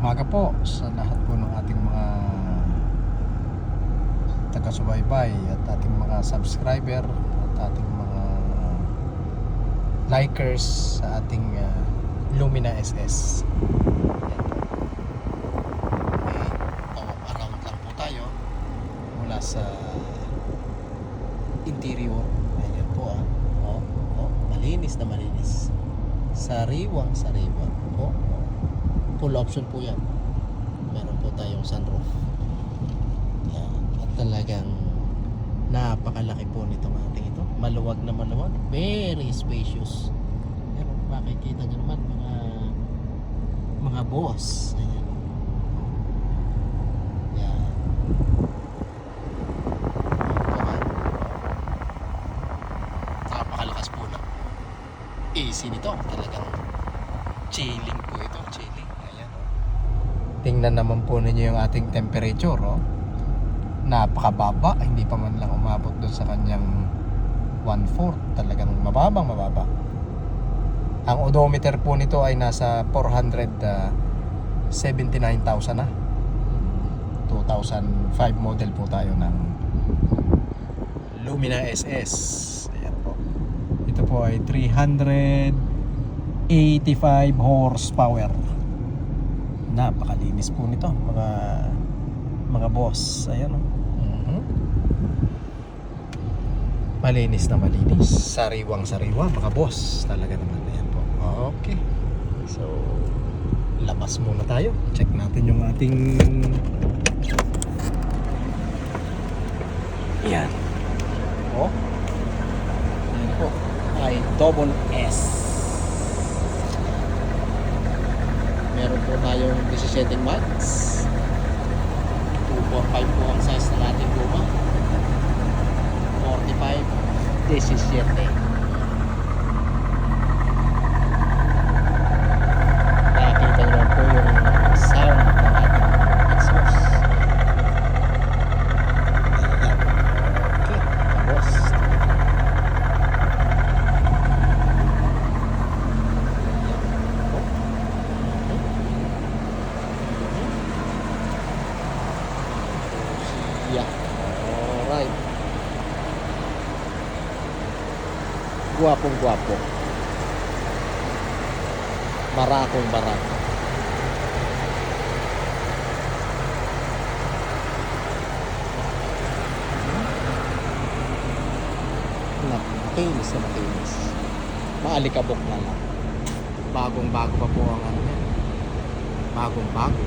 Umaga po sa lahat po ng ating mga taga-subaybay at ating mga subscriber at ating mga likers sa ating Lumina SS. Around lang po tayo mula sa interior. Ayan po malinis na malinis. Sariwang sariwa po. Full option po yan. Meron po tayong sunroof. Yan. At talagang napakalaki po nitong ating ito. Maluwag na maluwag. Very spacious. Pero makikita nyo naman mga boss. Ayan. Yan. Napakalakas po na AC nito. Talagang chilling po ito. Chilling. Tingnan naman po ninyo yung ating temperature, napakababa, hindi pa man lang umabot doon sa kanyang 1/4, talagang mababa. Ang odometer po nito ay nasa 479,000 na. 2005 model po tayo ng Lumina SS. Ayan po. Ito po ay 385 horsepower. Napakalinis po nito mga boss. Ayan malinis na malinis, sariwang sariwa mga boss, talaga naman. Ayan po. Okay, so labas muna tayo, check natin yung ating yan po ay double S. Meron po tayong 17 watts, 245 po ang size ng ating guma, 45, 17. Nakikita nyo lang po yung sound ng ating exhaust. Okay, tapos alright. Guwapong guwapo. Barakong barako. Makinis na makinis. Maalikabok na lang. Bagong bago pa po ang ano yan. Bagong bago.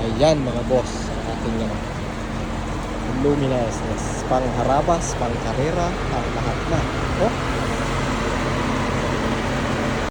Ayan mga boss, ang ating Lumina SS, pang harabas, pang karera, pang lahat na.